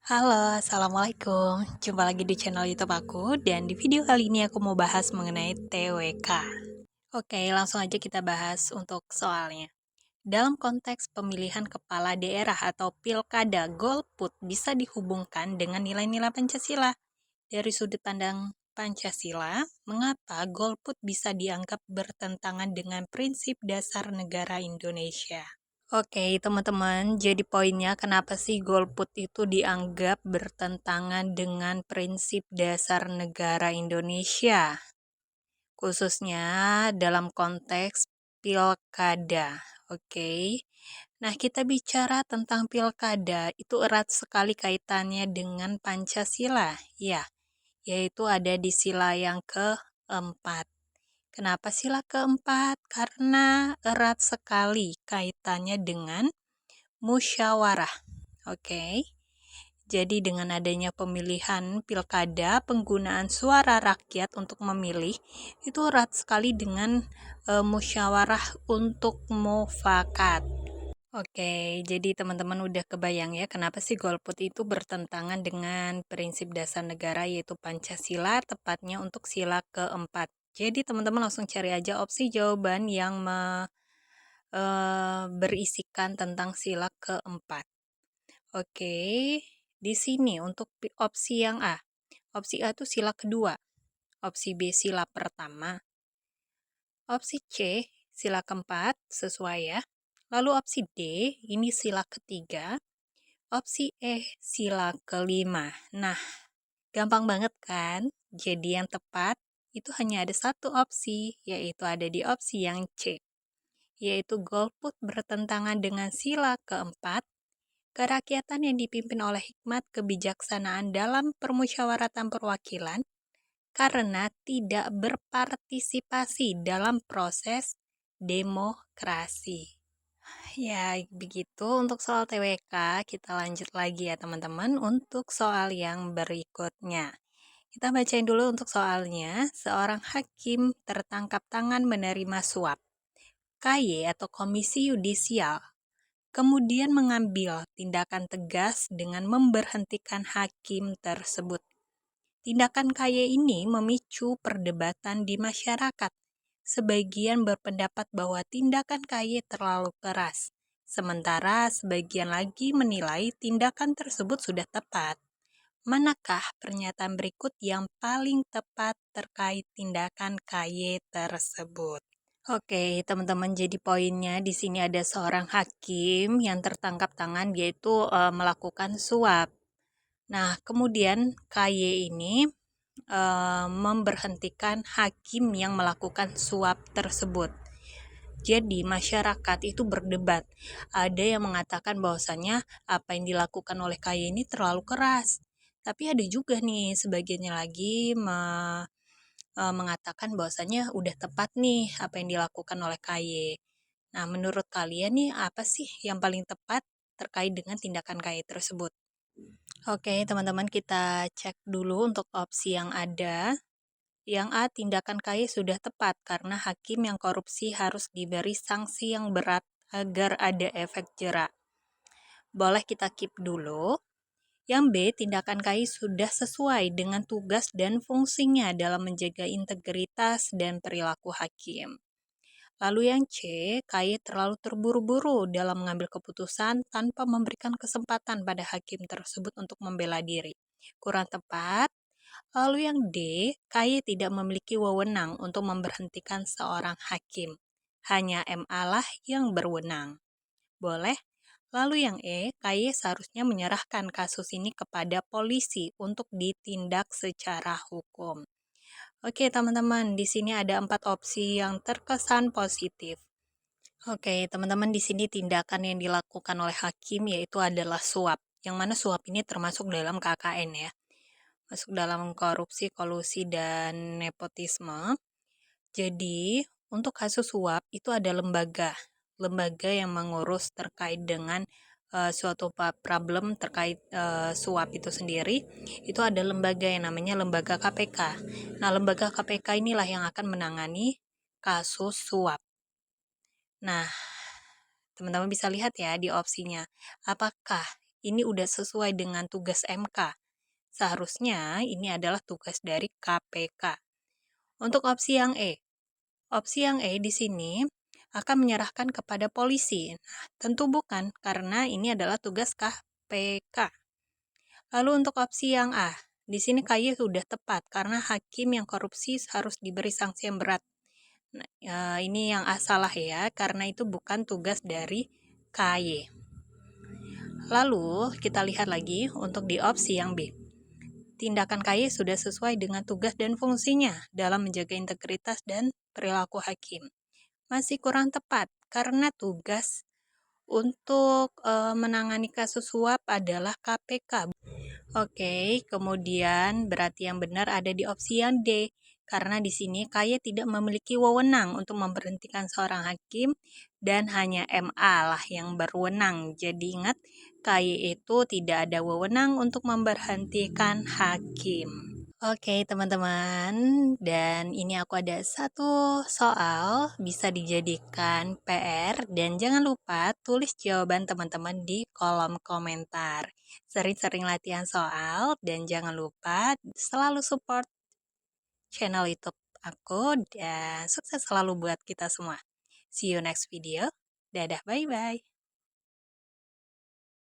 Halo, Assalamualaikum. Jumpa lagi di channel YouTube aku, dan di video kali ini aku mau bahas mengenai TWK. Oke, langsung aja kita bahas untuk soalnya. Dalam konteks pemilihan kepala daerah atau pilkada, golput bisa dihubungkan dengan nilai-nilai Pancasila. Dari sudut pandang Pancasila, mengapa golput bisa dianggap bertentangan dengan prinsip dasar negara Indonesia? Oke, teman-teman, jadi poinnya kenapa sih golput itu dianggap bertentangan dengan prinsip dasar negara Indonesia, khususnya dalam konteks pilkada. Oke. Nah, kita bicara tentang pilkada, itu erat sekali kaitannya dengan Pancasila, ya, yaitu ada di sila yang keempat. Kenapa sila keempat? Karena erat sekali kaitannya dengan musyawarah. Oke. Jadi dengan adanya pemilihan pilkada, penggunaan suara rakyat untuk memilih itu erat sekali dengan musyawarah untuk mufakat. Oke, jadi teman-teman udah kebayang ya kenapa sih golput itu bertentangan dengan prinsip dasar negara yaitu Pancasila, tepatnya untuk sila keempat. Jadi teman-teman langsung cari aja opsi jawaban yang berisikan tentang sila keempat. Oke, di sini untuk opsi yang A. Opsi A itu sila kedua. Opsi B sila pertama. Opsi C sila keempat, sesuai ya. Lalu opsi D, ini sila ketiga. Opsi E, sila kelima. Nah, gampang banget kan? Jadi yang tepat itu hanya ada satu opsi, yaitu ada di opsi yang C, yaitu golput bertentangan dengan sila keempat, kerakyatan yang dipimpin oleh hikmat kebijaksanaan dalam permusyawaratan perwakilan karena tidak berpartisipasi dalam proses demokrasi. Ya, begitu untuk soal TWK. Kita lanjut lagi ya teman-teman untuk soal yang berikutnya. Kita bacain dulu untuk soalnya. Seorang hakim tertangkap tangan menerima suap. KY atau Komisi Yudisial kemudian mengambil tindakan tegas dengan memberhentikan hakim tersebut. Tindakan KY ini memicu perdebatan di masyarakat. Sebagian berpendapat bahwa tindakan KY terlalu keras, sementara sebagian lagi menilai tindakan tersebut sudah tepat. Manakah pernyataan berikut yang paling tepat terkait tindakan KY tersebut? Oke, teman-teman, jadi poinnya di sini ada seorang hakim yang tertangkap tangan yaitu melakukan suap. Nah, kemudian KY ini memberhentikan hakim yang melakukan suap tersebut. Jadi masyarakat itu berdebat. Ada yang mengatakan bahwasannya apa yang dilakukan oleh KY ini terlalu keras. Tapi ada juga nih sebagiannya lagi mengatakan bahwasannya udah tepat nih apa yang dilakukan oleh KY. Nah, menurut kalian nih apa sih yang paling tepat terkait dengan tindakan KY tersebut? Oke, teman-teman, kita cek dulu untuk opsi yang ada. Yang A, tindakan KY sudah tepat karena hakim yang korupsi harus diberi sanksi yang berat agar ada efek jera. Boleh kita keep dulu. Yang B, tindakan KY sudah sesuai dengan tugas dan fungsinya dalam menjaga integritas dan perilaku hakim. Lalu yang C, KY terlalu terburu-buru dalam mengambil keputusan tanpa memberikan kesempatan pada hakim tersebut untuk membela diri. Kurang tepat. Lalu yang D, KY tidak memiliki wewenang untuk memberhentikan seorang hakim. Hanya MA lah yang berwenang. Boleh? Lalu yang E, KY seharusnya menyerahkan kasus ini kepada polisi untuk ditindak secara hukum. Oke, teman-teman, di sini ada 4 opsi yang terkesan positif. Oke, teman-teman, di sini tindakan yang dilakukan oleh hakim yaitu adalah suap. Yang mana suap ini termasuk dalam KKN ya. Masuk dalam korupsi, kolusi, dan nepotisme. Jadi, untuk kasus suap itu ada lembaga yang mengurus terkait dengan suatu problem terkait suap itu sendiri. Itu ada lembaga yang namanya lembaga KPK. Nah, lembaga KPK inilah yang akan menangani kasus suap. Nah, teman-teman bisa lihat ya di opsinya, apakah ini udah sesuai dengan tugas MK. Seharusnya ini adalah tugas dari KPK. Untuk opsi yang E. Opsi yang E di sini akan menyerahkan kepada polisi. Nah, tentu bukan, karena ini adalah tugas KPK. Lalu untuk opsi yang A, di sini KY sudah tepat, karena hakim yang korupsi harus diberi sanksi yang berat. Nah, ini yang A salah ya, karena itu bukan tugas dari KY. Lalu, kita lihat lagi untuk di opsi yang B. Tindakan KY sudah sesuai dengan tugas dan fungsinya dalam menjaga integritas dan perilaku hakim. Masih kurang tepat, karena tugas untuk menangani kasus suap adalah KPK. Oke, kemudian berarti yang benar ada di opsi yang D, karena di sini KY tidak memiliki wewenang untuk memberhentikan seorang hakim dan hanya MA lah yang berwenang. Jadi ingat, KY itu tidak ada wewenang untuk memberhentikan hakim. Oke, teman-teman, dan ini aku ada satu soal bisa dijadikan PR, dan jangan lupa tulis jawaban teman-teman di kolom komentar. Sering-sering latihan soal, dan jangan lupa selalu support channel YouTube aku, dan sukses selalu buat kita semua. See you next video. Dadah, bye-bye.